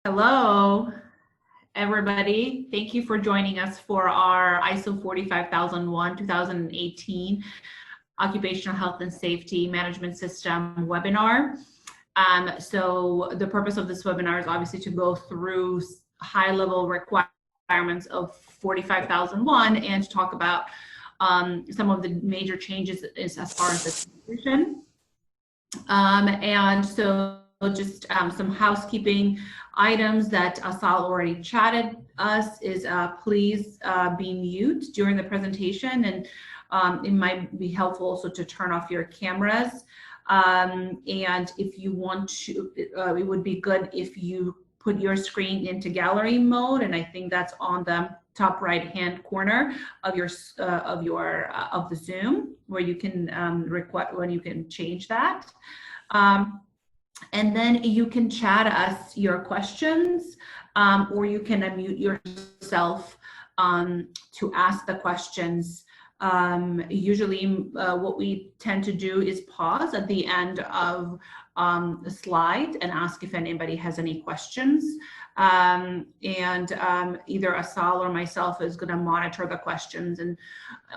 Hello, everybody. Thank you for joining us for our ISO 45001 2018 Occupational Health and Safety Management System webinar. So the purpose of this webinar is obviously to go through high-level requirements of 45001 and to talk about some of the major changes as far as the transition. And so just some housekeeping items that Asal already chatted us is please be mute during the presentation, and it might be helpful also to turn off your cameras. And if you want to, it would be good if you put your screen into gallery mode, and I think that's on the top right hand corner of your of the Zoom, where you can request when you can change that. And then you can chat us your questions, or you can unmute yourself to ask the questions. Usually what we tend to do is pause at the end of the slide and ask if anybody has any questions. Either Asal or myself is going to monitor the questions and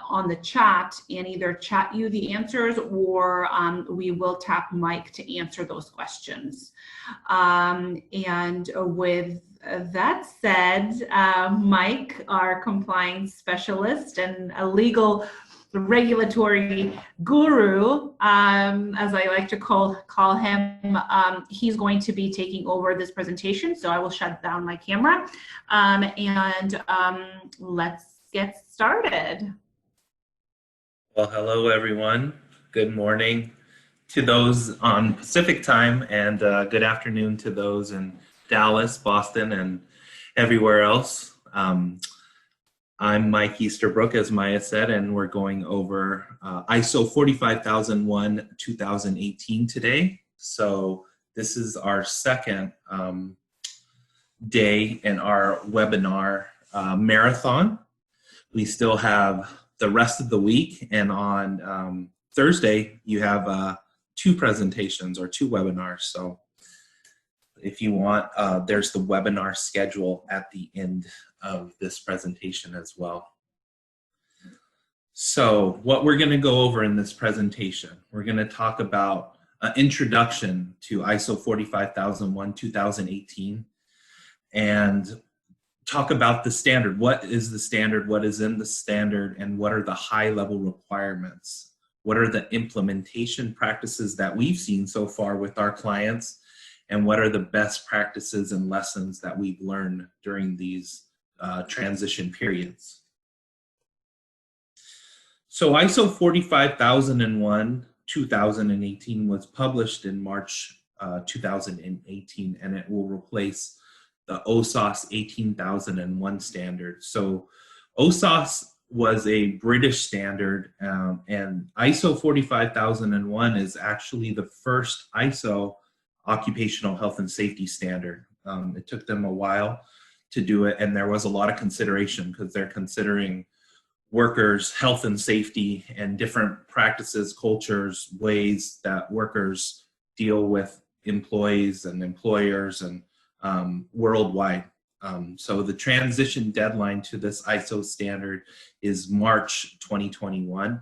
on the chat and either chat you the answers, or we will tap Mike to answer those questions. And with that said, Mike, our compliance specialist and a legal regulatory guru, as I like to call him, he's going to be taking over this presentation. So I will shut down my camera and let's get started. Well, hello everyone. Good morning to those on Pacific time, and good afternoon to those in Dallas, Boston, and everywhere else. I'm Mike Easterbrook, as Maya said, and we're going over ISO 45001 2018 today. So this is our second day in our webinar marathon. We still have the rest of the week, and on Thursday you have two presentations or two webinars. So if you want, there's the webinar schedule at the end of this presentation as well. So what we're going to go over in this presentation, we're going to talk about an introduction to ISO 45001 2018 and talk about the standard. What is the standard? What is in the standard? And what are the high-level requirements? What are the implementation practices that we've seen so far with our clients? And what are the best practices and lessons that we've learned during these transition periods? So ISO 45001 2018 was published in March 2018, and it will replace the OHSAS 18001 standard. So OHSAS was a British standard, and ISO 45001 is actually the first ISO occupational health and safety standard. It took them a while to do it, and there was a lot of consideration because they're considering workers' health and safety and different practices, cultures, ways that workers deal with employees and employers and worldwide. So the transition deadline to this ISO standard is March 2021,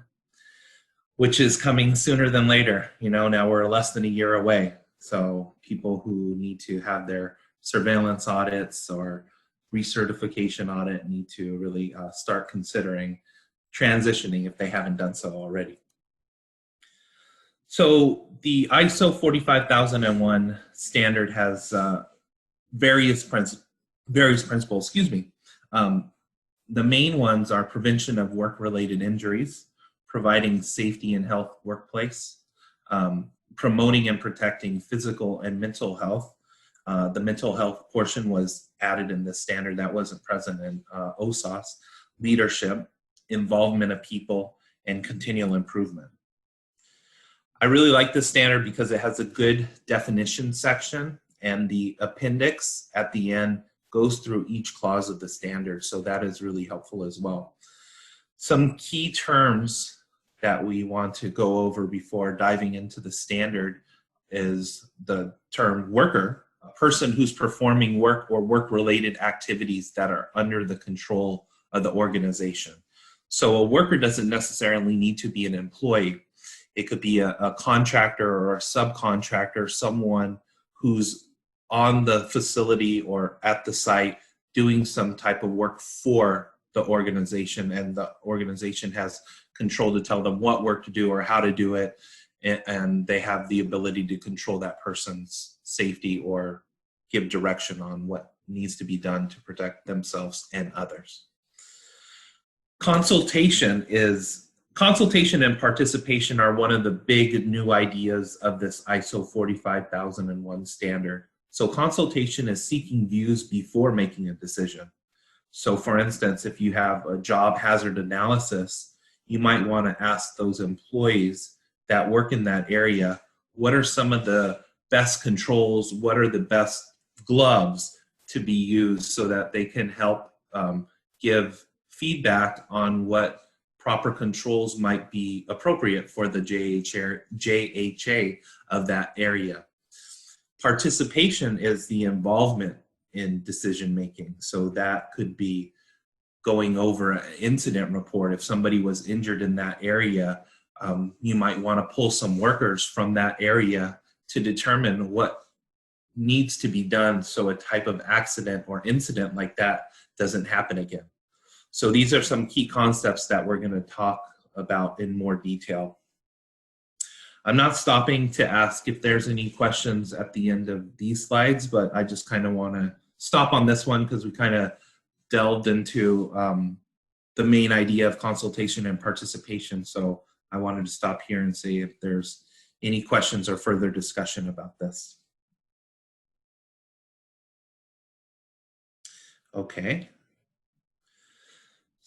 which is coming sooner than later. You know, now we're less than a year away. So people who need to have their surveillance audits or recertification audit need to really start considering transitioning if they haven't done so already. So the ISO 45001 standard has various principles, excuse me. The main ones are prevention of work-related injuries, providing safety and health workplace, promoting and protecting physical and mental health. The mental health portion was added in this standard that wasn't present in OHSAS. Leadership, involvement of people, and continual improvement. I really like this standard because it has a good definition section, and the appendix at the end goes through each clause of the standard, so that is really helpful as well. Some key terms that we want to go over before diving into the standard is the term worker, a person who's performing work or work-related activities that are under the control of the organization. So a worker doesn't necessarily need to be an employee. It could be a contractor or a subcontractor, someone who's on the facility or at the site doing some type of work for the organization, and the organization has control to tell them what work to do or how to do it, and they have the ability to control that person's safety or give direction on what needs to be done to protect themselves and others. Consultation and participation are one of the big new ideas of this ISO 45001 standard. So consultation is seeking views before making a decision. So for instance, if you have a job hazard analysis, you might want to ask those employees that work in that area, what are some of the best controls, what are the best gloves to be used so that they can help give feedback on what proper controls might be appropriate for the JHA of that area. Participation is the involvement in decision making. So that could be going over an incident report. If somebody was injured in that area, you might want to pull some workers from that area to determine what needs to be done so a type of accident or incident like that doesn't happen again. So these are some key concepts that we're going to talk about in more detail. I'm not stopping to ask if there's any questions at the end of these slides, but I just kind of want to stop on this one because we kind of delved into the main idea of consultation and participation. So I wanted to stop here and see if there's any questions or further discussion about this. Okay.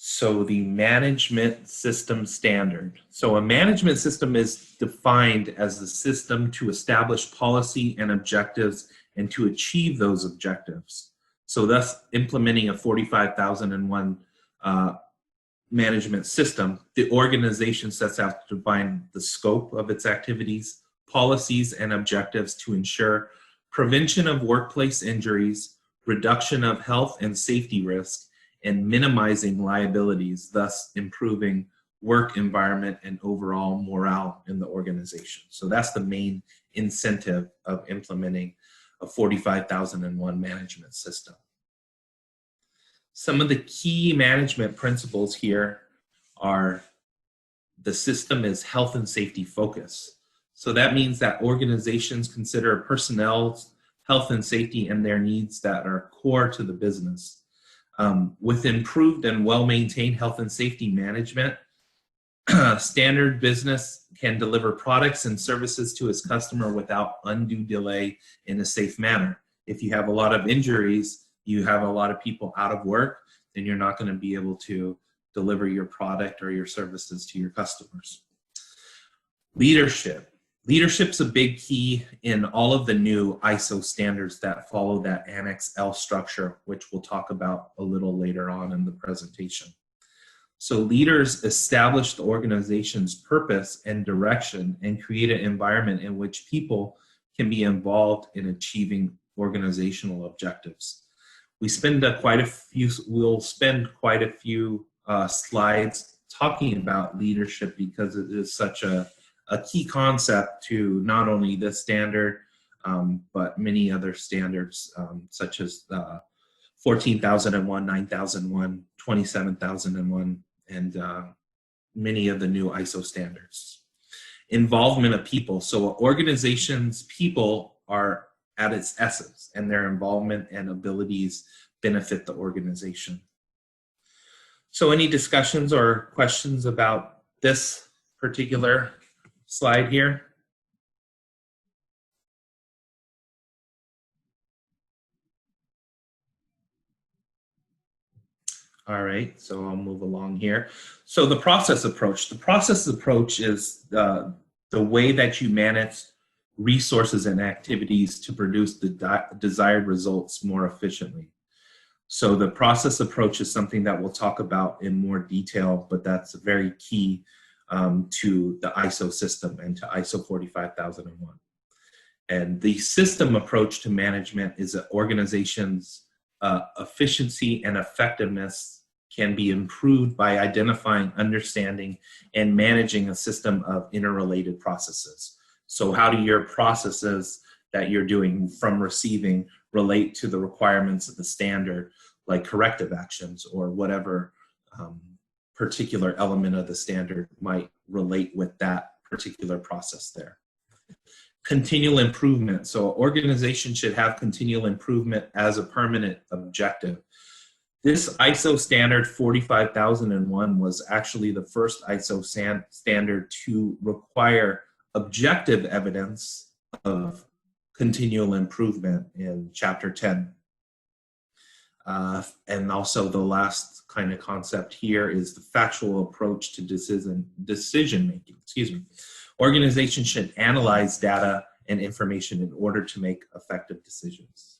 So the management system standard. So a management system is defined as the system to establish policy and objectives and to achieve those objectives. So thus implementing a 45001 management system, the organization sets out to define the scope of its activities, policies, and objectives to ensure prevention of workplace injuries, reduction of health and safety risk, and minimizing liabilities, thus improving work environment and overall morale in the organization. So that's the main incentive of implementing a 45001 management system. Some of the key management principles here are the system is health and safety focused. So that means that organizations consider personnel's health and safety and their needs that are core to the business. With improved and well-maintained health and safety management, standard business can deliver products and services to its customer without undue delay in a safe manner. If you have a lot of injuries, you have a lot of people out of work, then you're not going to be able to deliver your product or your services to your customers. Leadership. Leadership's a big key in all of the new ISO standards that follow that Annex L structure, which we'll talk about a little later on in the presentation. So leaders establish the organization's purpose and direction and create an environment in which people can be involved in achieving organizational objectives. We'll spend quite a few slides talking about leadership because it is such a key concept to not only this standard, but many other standards, such as 14,001, 9,001, 27,001, and many of the new ISO standards. Involvement of people. So organizations' people are at its essence, and their involvement and abilities benefit the organization. So any discussions or questions about this particular slide here? All right, so I'll move along here. So the process approach. The process approach is the way that you manage resources and activities to produce the desired results more efficiently. So the process approach is something that we'll talk about in more detail, but that's very key to the ISO system and to ISO 45001. And the system approach to management is that organizations' efficiency and effectiveness can be improved by identifying, understanding, and managing a system of interrelated processes. So how do your processes that you're doing from receiving relate to the requirements of the standard, like corrective actions or whatever particular element of the standard might relate with that particular process there. Continual improvement. So organizations should have continual improvement as a permanent objective. This ISO standard 45001 was actually the first ISO standard to require objective evidence of continual improvement in Chapter 10. And also the last kind of concept here is the factual approach to decision making. Excuse me. Organizations should analyze data and information in order to make effective decisions.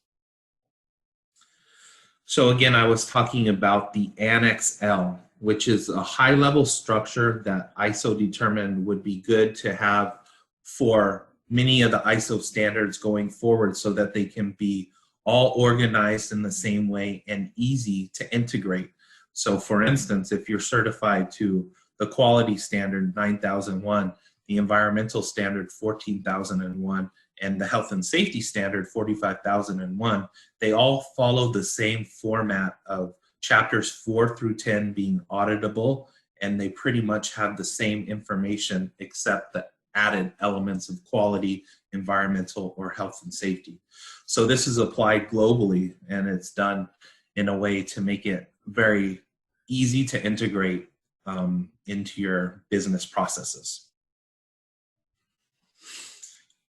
So again, I was talking about the Annex L, which is a high-level structure that ISO determined would be good to have for many of the ISO standards going forward so that they can be all organized in the same way and easy to integrate. So for instance, if you're certified to the quality standard 9001, the environmental standard 14001, and the health and safety standard 45001, they all follow the same format of chapters 4 through 10 being auditable, and they pretty much have the same information except the added elements of quality, environmental, or health and safety. So this is applied globally, and it's done in a way to make it very easy to integrate into your business processes.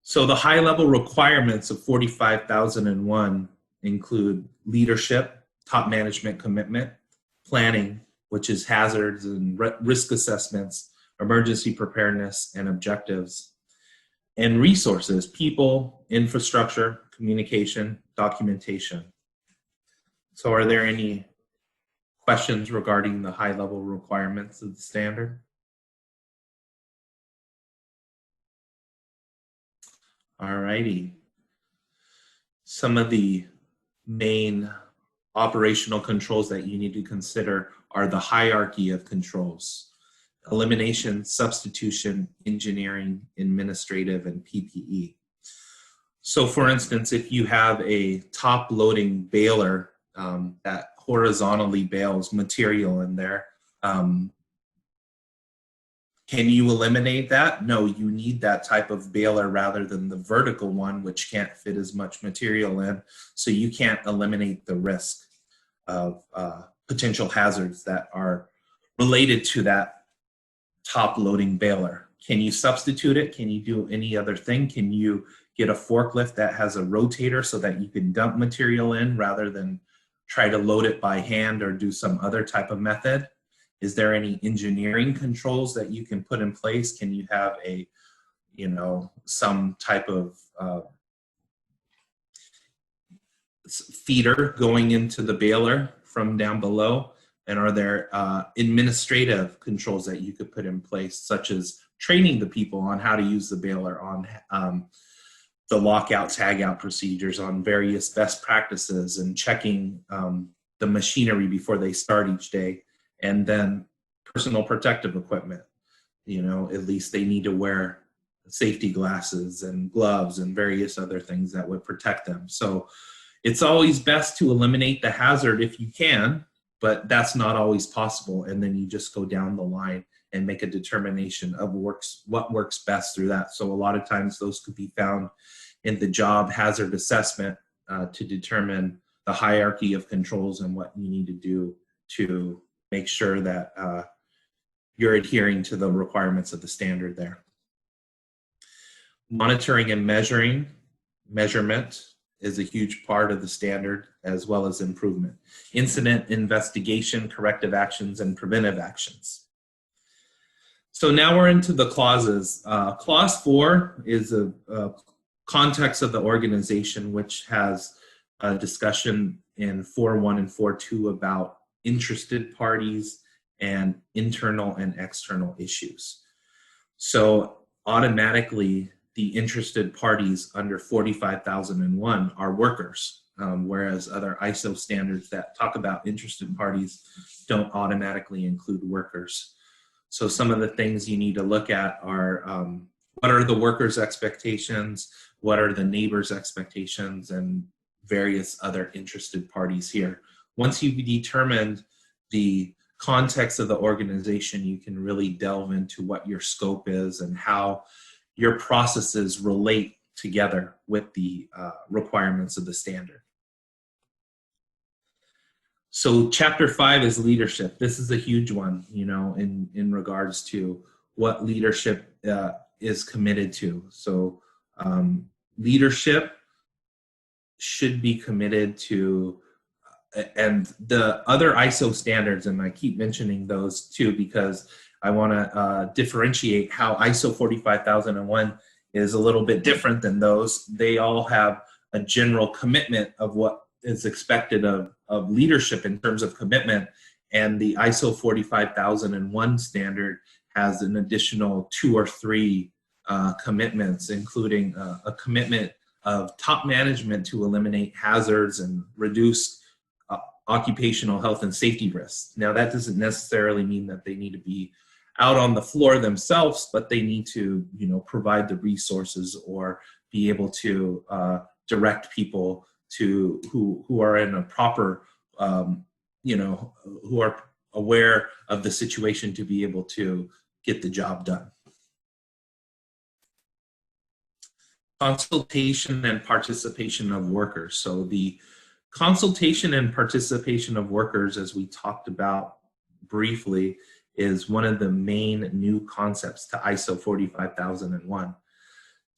So the high-level requirements of 45001 include leadership, top management commitment, planning, which is hazards and risk assessments, emergency preparedness and objectives, and resources, people, infrastructure, communication, documentation. So are there any questions regarding the high-level requirements of the standard? All righty. Some of the main operational controls that you need to consider are the hierarchy of controls: elimination, substitution, engineering, administrative, and PPE. So for instance, if you have a top-loading baler that horizontally bales material in there, can you eliminate that? No, you need that type of baler rather than the vertical one, which can't fit as much material in. So you can't eliminate the risk of potential hazards that are related to that top loading baler. Can you substitute it? Can you do any other thing? Can you get a forklift that has a rotator so that you can dump material in rather than try to load it by hand or do some other type of method? Is there any engineering controls that you can put in place? Can you have a, some type of feeder going into the baler from down below? And are there administrative controls that you could put in place, such as training the people on how to use the baler, on the lockout, tagout procedures, on various best practices, and checking the machinery before they start each day? And then personal protective equipment, at least they need to wear safety glasses and gloves and various other things that would protect them. So it's always best to eliminate the hazard if you can, but that's not always possible. And then you just go down the line and make a determination of what works best through that. So a lot of times those could be found in the job hazard assessment to determine the hierarchy of controls and what you need to do to make sure that you're adhering to the requirements of the standard there. Monitoring and measurement is a huge part of the standard, as well as improvement. Incident investigation, corrective actions, and preventive actions. So now we're into the clauses. Clause 4 is a context of the organization, which has a discussion in 4.1 and 4.2 about interested parties and internal and external issues. So automatically, the interested parties under 45,001 are workers, whereas other ISO standards that talk about interested parties don't automatically include workers. So some of the things you need to look at are what are the workers' expectations, what are the neighbors' expectations, and various other interested parties here. Once you've determined the context of the organization, you can really delve into what your scope is and how your processes relate together with the requirements of the standard. So chapter 5 is leadership. This is a huge one, you know, in regards to what leadership is committed to. So leadership should be committed to, and the other ISO standards, and I keep mentioning those too because I want to differentiate how ISO 45001 is a little bit different than those. They all have a general commitment of what is expected of leadership in terms of commitment, and the ISO 45001 standard has an additional 2 or 3 commitments, including a commitment of top management to eliminate hazards and reduce occupational health and safety risks. Now, that doesn't necessarily mean that they need to be out on the floor themselves, but they need to, you know, provide the resources or be able to direct people to who are in a proper, you know, who are aware of the situation to be able to get the job done. Consultation and participation of workers. So the consultation and participation of workers, as we talked about briefly, is one of the main new concepts to ISO 45001.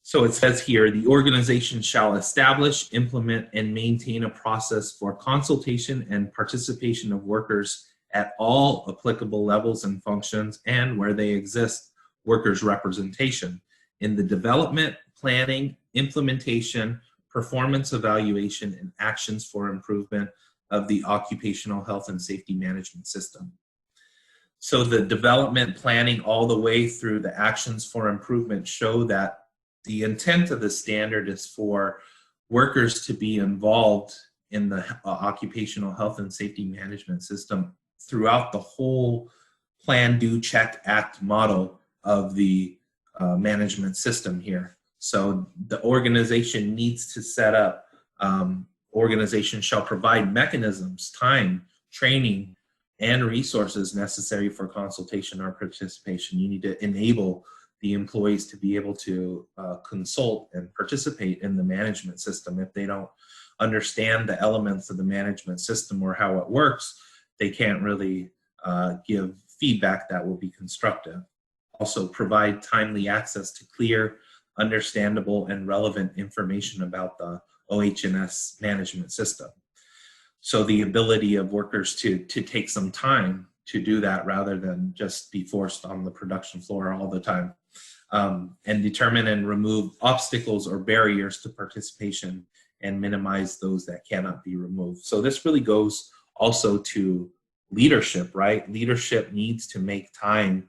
So it says here, the organization shall establish, implement, and maintain a process for consultation and participation of workers at all applicable levels and functions, and where they exist, workers' representation in the development, planning, implementation, performance evaluation, and actions for improvement of the occupational health and safety management system. So the development, planning, all the way through the actions for improvement show that the intent of the standard is for workers to be involved in the occupational health and safety management system throughout the whole plan, do, check, act model of the management system here. So the organization needs to set up, organization shall provide mechanisms, time, training, and resources necessary for consultation or participation. You need to enable the employees to be able to consult and participate in the management system. If they don't understand the elements of the management system or how it works, they can't really give feedback that will be constructive. Also provide timely access to clear, understandable, and relevant information about the OHSAS management system. So the ability of workers to take some time to do that rather than just be forced on the production floor all the time. And determine and remove obstacles or barriers to participation and minimize those that cannot be removed. So this really goes also to leadership, right? Leadership needs to make time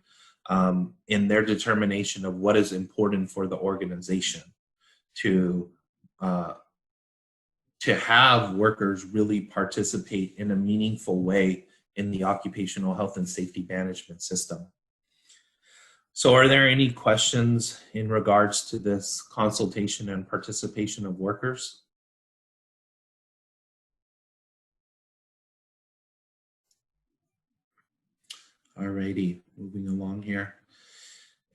in their determination of what is important for the organization to have workers really participate in a meaningful way in the occupational health and safety management system. So are there any questions in regards to this consultation and participation of workers? Alrighty, moving along here.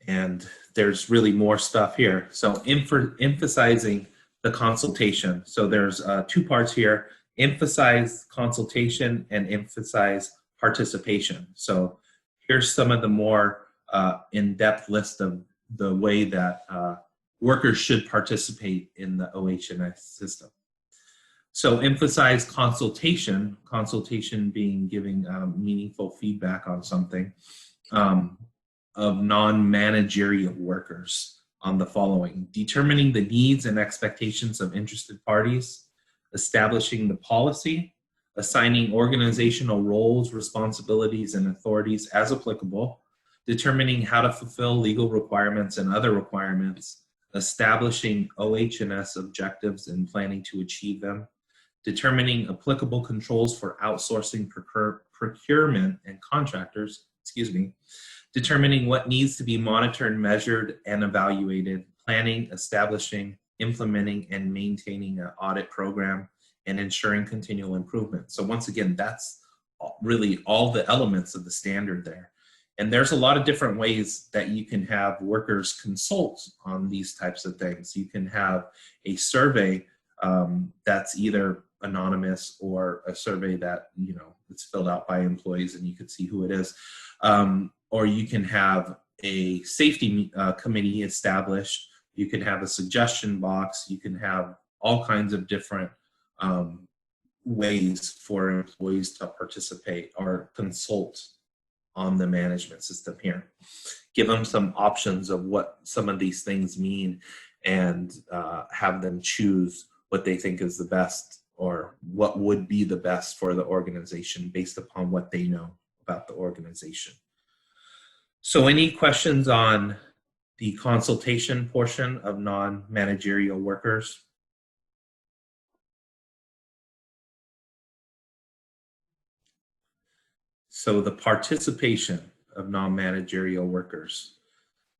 And there's really more stuff here. So emphasizing the consultation. So there's 2 parts here: emphasize consultation and emphasize participation. So here's some of the more in-depth list of the way that workers should participate in the OHSAS system. So emphasize consultation, consultation being giving meaningful feedback on something, of non-managerial workers on the following: determining the needs and expectations of interested parties, establishing the policy, assigning organizational roles, responsibilities, and authorities as applicable, determining how to fulfill legal requirements and other requirements, establishing OH&S objectives and planning to achieve them, determining applicable controls for outsourcing procurement and contractors, determining what needs to be monitored, measured, and evaluated, planning, establishing, implementing, and maintaining an audit program, and ensuring continual improvement. So once again, that's really all the elements of the standard there. And there's a lot of different ways that you can have workers consult on these types of things. You can have a survey that's either anonymous or a survey that, you know, it's filled out by employees and you can see who it is. Or you can have a safety committee established. You can have a suggestion box. You can have all kinds of different ways for employees to participate or consult on the management system here. Give them some options of what some of these things mean and have them choose what they think is the best or what would be the best for the organization based upon what they know about the organization. So any questions on the consultation portion of non-managerial workers? So the participation of non-managerial workers.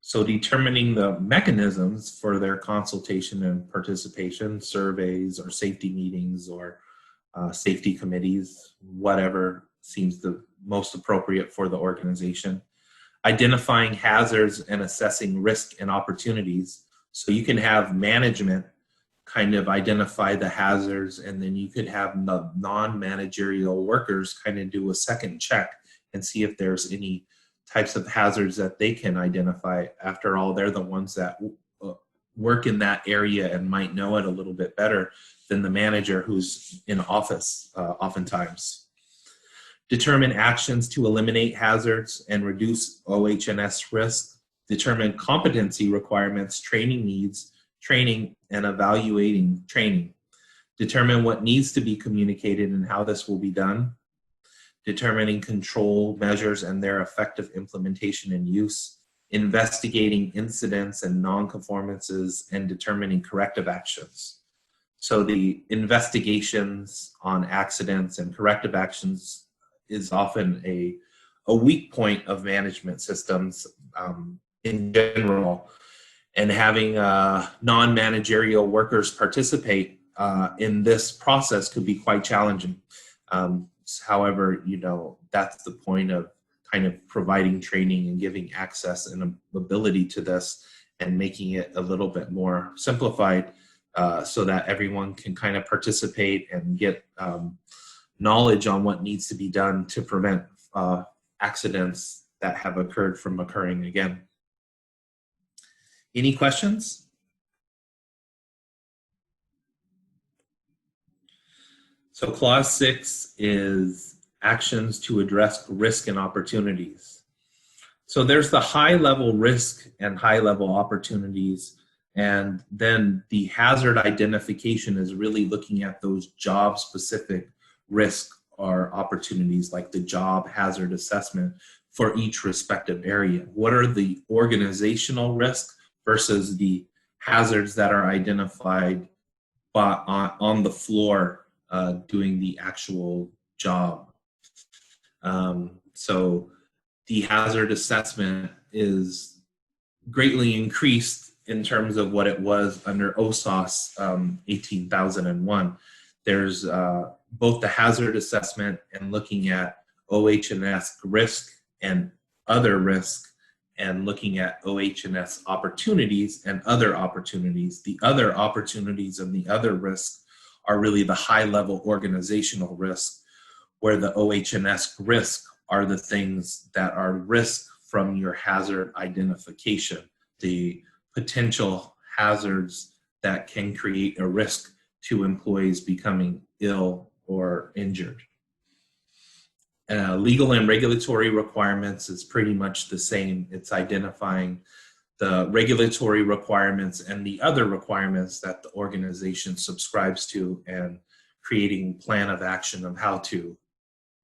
So determining the mechanisms for their consultation and participation, surveys or safety meetings or safety committees, whatever seems the most appropriate for the organization. Identifying hazards and assessing risk and opportunities. So you can have management kind of identify the hazards, and then you could have the non-managerial workers kind of do a second check and see if there's any types of hazards that they can identify. After all, they're the ones that work in that area and might know it a little bit better than the manager who's in office oftentimes. Determine actions to eliminate hazards and reduce OH&S risk. Determine competency requirements, training needs, training and evaluating training. Determine what needs to be communicated and how this will be done. Determining control measures and their effective implementation and use. Investigating incidents and non-conformances and determining corrective actions. So the investigations on accidents and corrective actions is often a weak point of management systems in general. And having non-managerial workers participate in this process could be quite challenging. However, you know, that's the point of kind of providing training and giving access and ability to this and making it a little bit more simplified so that everyone can kind of participate and get knowledge on what needs to be done to prevent accidents that have occurred from occurring again. Any questions? So clause 6 is actions to address risk and opportunities. So there's the high level risk and high level opportunities, and then the hazard identification is really looking at those job specific risk or opportunities, like the job hazard assessment for each respective area. What are the organizational risks versus the hazards that are identified on the floor doing the actual job. So the hazard assessment is greatly increased in terms of what it was under OHSAS 18,001. There's both the hazard assessment and looking at OH&S risk and other risk, and looking at OH&S opportunities and other opportunities. The other opportunities and the other risks are really the high-level organizational risk, where the OH&S risk are the things that are risk from your hazard identification, the potential hazards that can create a risk to employees becoming ill or injured. Legal and regulatory requirements is pretty much the same. It's identifying the regulatory requirements and the other requirements that the organization subscribes to and creating plan of action of how to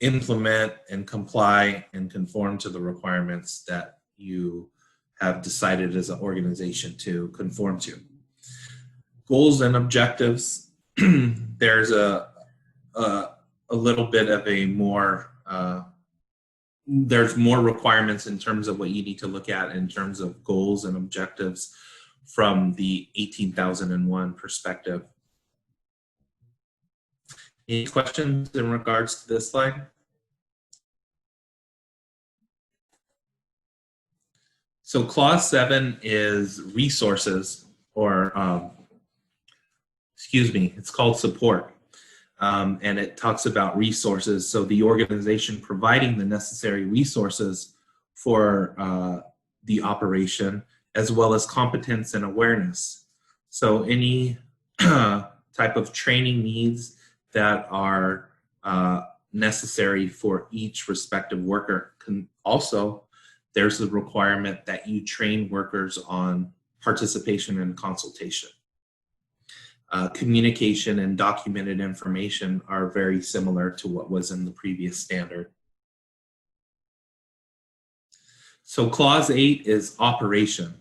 implement and comply and conform to the requirements that you have decided as an organization to conform to. Goals and objectives. There's a little bit of a more, there's more requirements in terms of what you need to look at in terms of goals and objectives from the 18,001 perspective. Any questions in regards to this slide? So clause 7 is resources, or excuse me, it's called support. And it talks about resources. So the organization providing the necessary resources for the operation, as well as competence and awareness. So any type of training needs that are necessary for each respective worker. Also, there's a requirement that you train workers on participation and consultation. Communication and documented information are very similar to what was in the previous standard. So clause 8 is operation.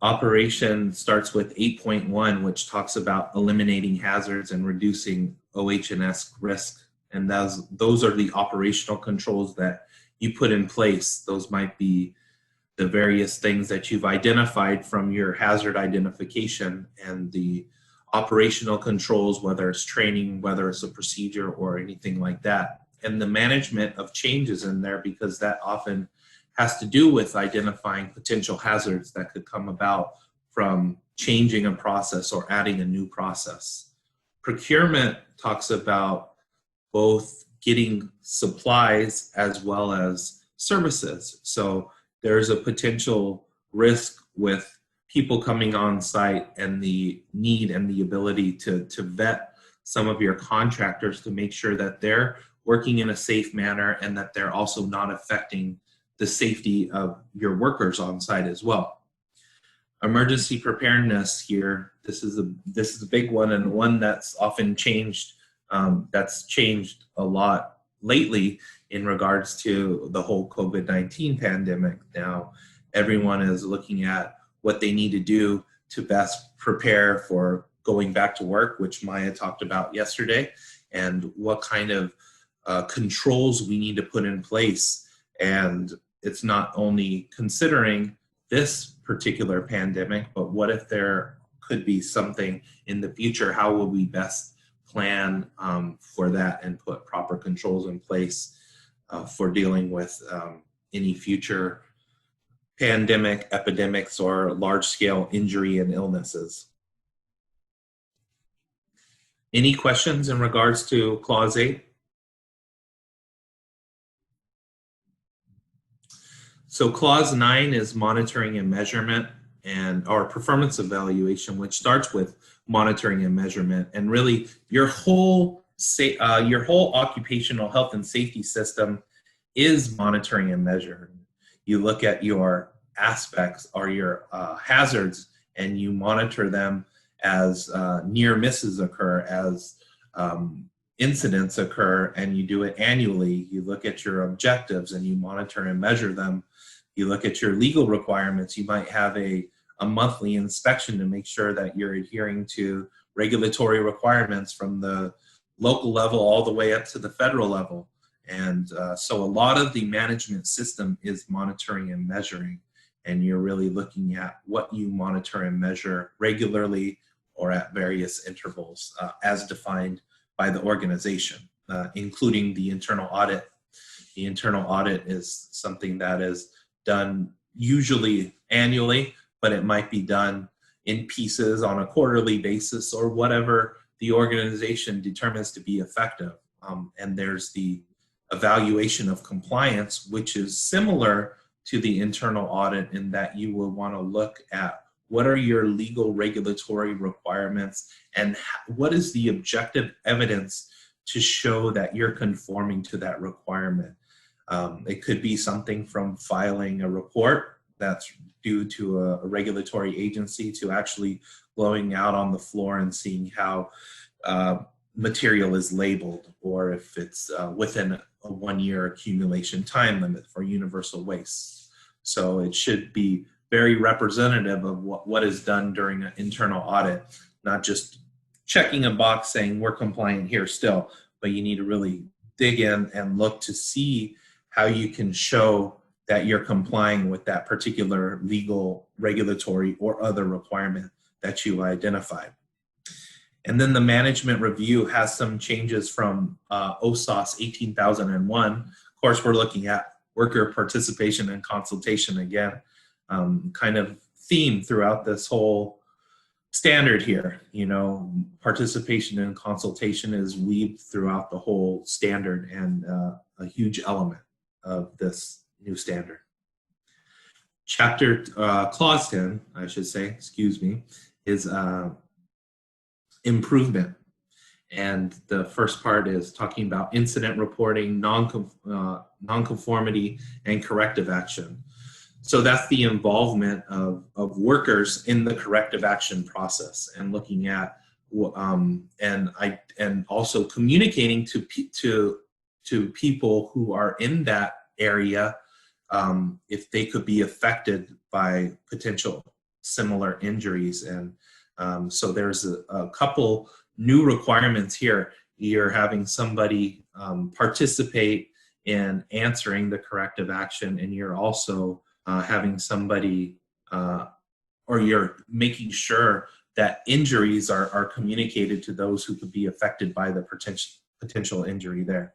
Operation starts with 8.1, which talks about eliminating hazards and reducing OHSAS risk. And those are the operational controls that you put in place. Those might be the various things that you've identified from your hazard identification, and the operational controls, whether it's training, whether it's a procedure or anything like that. And the management of changes in there, because that often has to do with identifying potential hazards that could come about from changing a process or adding a new process. Procurement talks about both getting supplies as well as services. So there's a potential risk with people coming on site and the need and the ability to vet some of your contractors to make sure that they're working in a safe manner and that they're also not affecting the safety of your workers on site as well. Emergency preparedness here, this is a big one, and one that's often changed, that's changed a lot lately in regards to the whole COVID-19 pandemic. Now, everyone is looking at what they need to do to best prepare for going back to work, which Maya talked about yesterday, and what kind of controls we need to put in place. And it's not only considering this particular pandemic, but what if there could be something in the future? How will we best plan for that and put proper controls in place for dealing with any future pandemic, epidemics, or large-scale injury and illnesses? Any questions in regards to Clause 8? So Clause 9 is monitoring and measurement, and our performance evaluation, which starts with monitoring and measurement, and really your whole occupational health and safety system is monitoring and measuring. You look at your aspects or your hazards, and you monitor them as near misses occur, as incidents occur, and you do it annually. You look at your objectives and you monitor and measure them. You look at your legal requirements. You might have a monthly inspection to make sure that you're adhering to regulatory requirements from the local level all the way up to the federal level. And so a lot of the management system is monitoring and measuring, and you're really looking at what you monitor and measure regularly or at various intervals as defined by the organization, including the internal audit. The internal audit is something that is done usually annually, but it might be done in pieces on a quarterly basis or whatever the organization determines to be effective. And there's the evaluation of compliance, which is similar to the internal audit in that you will want to look at what are your legal regulatory requirements and what is the objective evidence to show that you're conforming to that requirement. It could be something from filing a report that's due to a regulatory agency to actually going out on the floor and seeing how material is labeled, or if it's within a 1-year accumulation time limit for universal waste. So it should be very representative of what is done during an internal audit, not just checking a box saying we're compliant here still, but you need to really dig in and look to see how you can show that you're complying with that particular legal, regulatory, or other requirement that you identified. And then the management review has some changes from OHSAS 18001. Of course, we're looking at worker participation and consultation again, kind of theme throughout this whole standard here. You know, participation and consultation is weaved throughout the whole standard and a huge element of this new standard. Clause 10, I should say, excuse me, is improvement. And the first part is talking about incident reporting, nonconformity, and corrective action. So that's the involvement of workers in the corrective action process, and looking at and also communicating to people who are in that area if they could be affected by potential similar injuries. And so there's a couple new requirements here. You're having somebody participate in answering the corrective action, and you're also having somebody or you're making sure that injuries are communicated to those who could be affected by the potential injury there.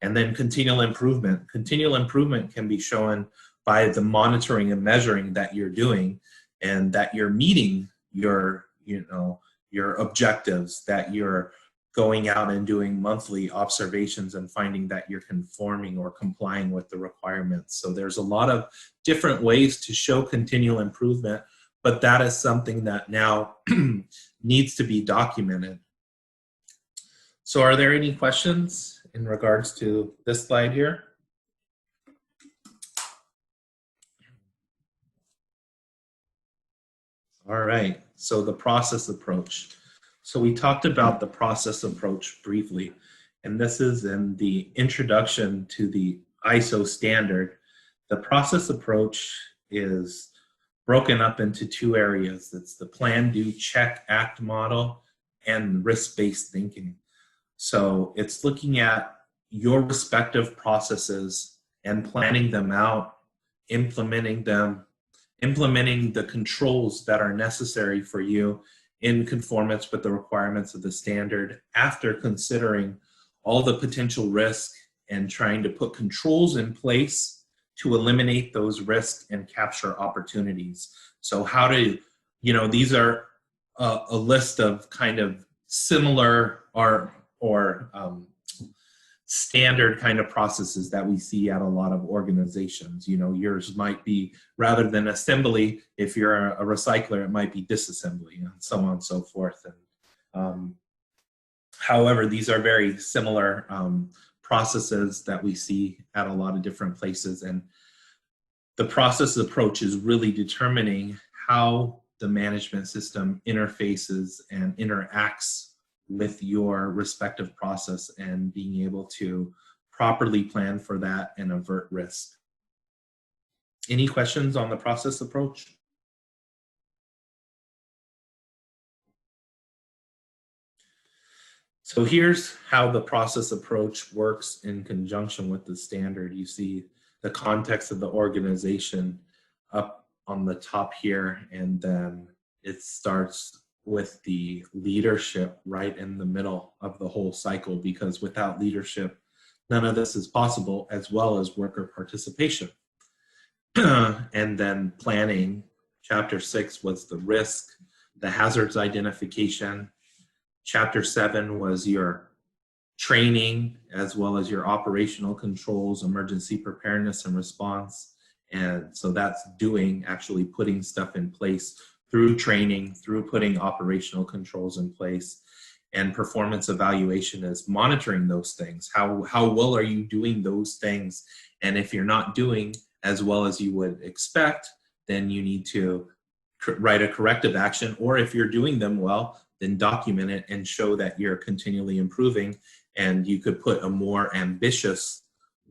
And then continual improvement. Continual improvement can be shown by the monitoring and measuring that you're doing, and that you're meeting your objectives, that you're going out and doing monthly observations and finding that you're conforming or complying with the requirements. So there's a lot of different ways to show continual improvement, but that is something that now needs to be documented. So are there any questions in regards to this slide here? All right, so the process approach. So we talked about the process approach briefly, and this is in the introduction to the ISO standard. The process approach is broken up into two areas. It's the plan, do, check, act model, and risk-based thinking. So it's looking at your respective processes and planning them out, implementing the controls that are necessary for you in conformance with the requirements of the standard, after considering all the potential risk and trying to put controls in place to eliminate those risks and capture opportunities. So how to, these are a list of kind of similar or standard kind of processes that we see at a lot of organizations. Yours might be, rather than assembly, if you're a recycler, it might be disassembly, and so on and so forth. And however, these are very similar processes that we see at a lot of different places. And the process approach is really determining how the management system interfaces and interacts with your respective process, and being able to properly plan for that and avert risk. Any questions on the process approach? So here's how the process approach works in conjunction with the standard. You see the context of the organization up on the top here, and then it starts with the leadership right in the middle of the whole cycle, because without leadership, none of this is possible, as well as worker participation. And then planning. Chapter 6 was the risk, the hazards identification. Chapter 7 was your training, as well as your operational controls, emergency preparedness and response. And so that's actually putting stuff in place through training, through putting operational controls in place. And performance evaluation is monitoring those things. How well are you doing those things? And if you're not doing as well as you would expect, then you need to write a corrective action. Or if you're doing them well, then document it and show that you're continually improving. And you could put a more ambitious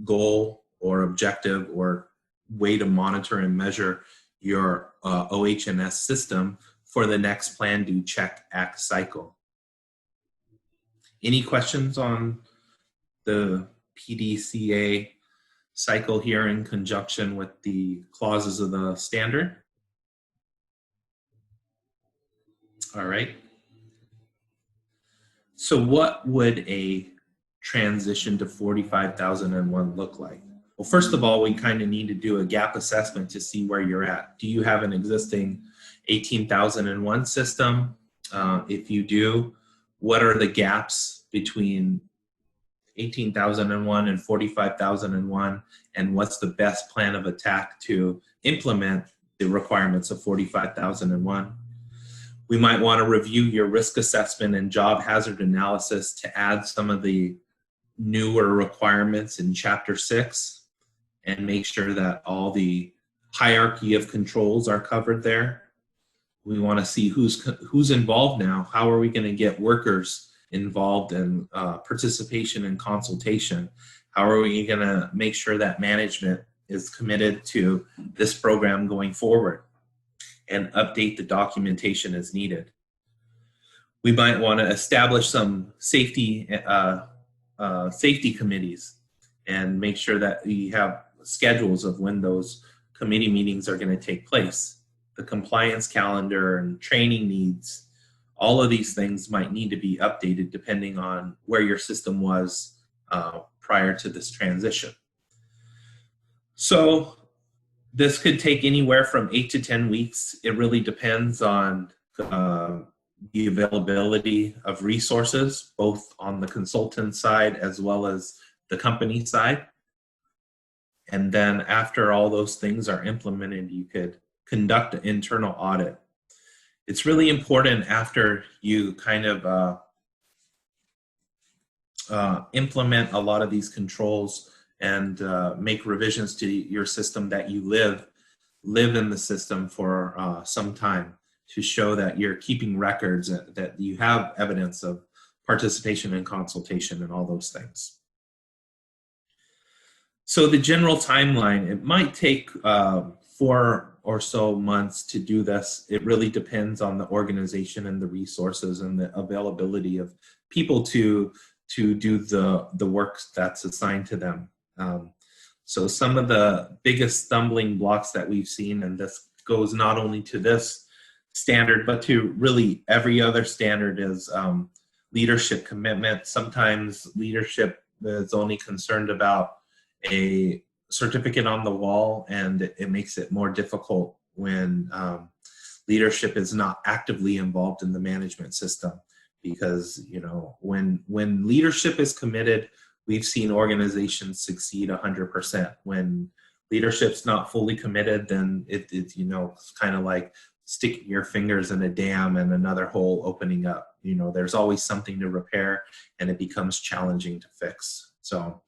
goal or objective or way to monitor and measure your OHS system for the next plan, do, check, act cycle. Any questions on the PDCA cycle here in conjunction with the clauses of the standard? All right. So what would a transition to 45,001 look like? Well, first of all, we kind of need to do a gap assessment to see where you're at. Do you have an existing 18,001 system? If you do, what are the gaps between 18,001 and 45,001, and what's the best plan of attack to implement the requirements of 45,001? We might want to review your risk assessment and job hazard analysis to add some of the newer requirements in Chapter 6 and make sure that all the hierarchy of controls are covered there. We want to see who's involved now. How are we going to get workers involved in participation and consultation? How are we going to make sure that management is committed to this program going forward and update the documentation as needed? We might want to establish some safety committees and make sure that we have schedules of when those committee meetings are going to take place. The compliance calendar and training needs, all of these things might need to be updated depending on where your system was prior to this transition. So this could take anywhere from 8 to 10 weeks. It really depends on the availability of resources, both on the consultant side as well as the company side. And then after all those things are implemented, you could conduct an internal audit. It's really important after you kind of implement a lot of these controls and make revisions to your system that you live in the system for some time to show that you're keeping records, that you have evidence of participation and consultation and all those things. So the general timeline, it might take 4 or so months to do this. It really depends on the organization and the resources and the availability of people to do the work that's assigned to them. So some of the biggest stumbling blocks that we've seen, and this goes not only to this standard, but to really every other standard, is leadership commitment. Sometimes leadership is only concerned about a certificate on the wall, and it makes it more difficult when leadership is not actively involved in the management system. Because, you know, when leadership is committed, we've seen organizations succeed 100%. When leadership's not fully committed, then it's you know, it's kind of like sticking your fingers in a dam and another hole opening up. You know, there's always something to repair, and it becomes challenging to fix. So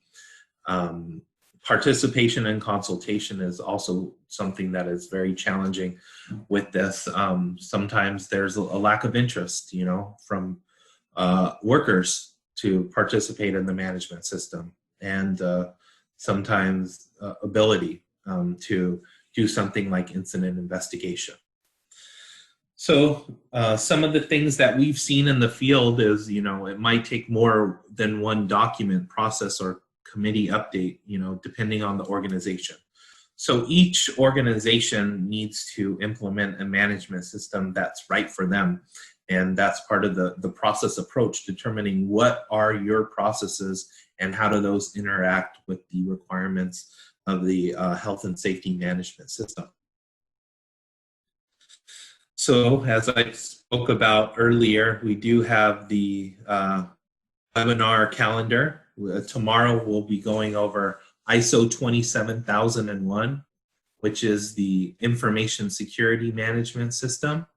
participation and consultation is also something that is very challenging with this. Sometimes there's a lack of interest, you know, from workers to participate in the management system, and sometimes ability to do something like incident investigation. So some of the things that we've seen in the field is, you know, it might take more than one document, process, or committee update, you know, depending on the organization. So each organization needs to implement a management system that's right for them. And that's part of the process approach, determining what are your processes and how do those interact with the requirements of the health and safety management system. So as I spoke about earlier, we do have the webinar calendar. Tomorrow we'll be going over ISO 27001, which is the Information Security Management System.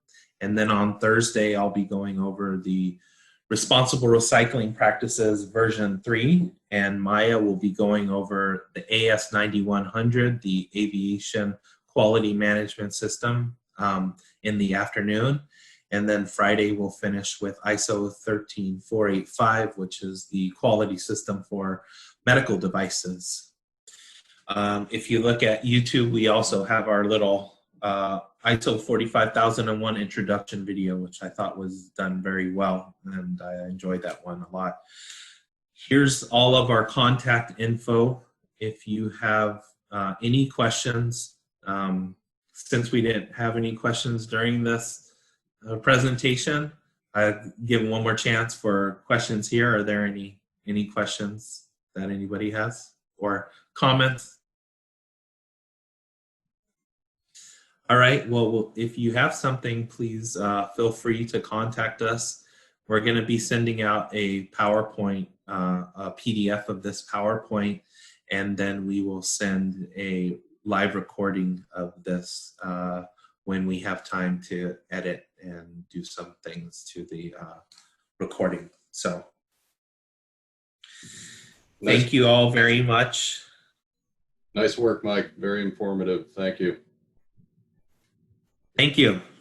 And then on Thursday, I'll be going over the Responsible Recycling Practices version 3, and Maya will be going over the AS 9100, the Aviation Quality Management System, in the afternoon. And then Friday, we'll finish with ISO 13485, which is the quality system for medical devices. If you look at YouTube, we also have our little ISO 45001 introduction video, which I thought was done very well, and I enjoyed that one a lot. Here's all of our contact info. If you have any questions, since we didn't have any questions during this presentation, I give one more chance for questions here. Are there any questions that anybody has or comments? All right, well, if you have something, please feel free to contact us. We're going to be sending out a PowerPoint, a PDF of this PowerPoint, and then we will send a live recording of this when we have time to edit and do some things to the recording. So thank you all very much. Nice work, Mike. Very informative. Thank you. Thank you.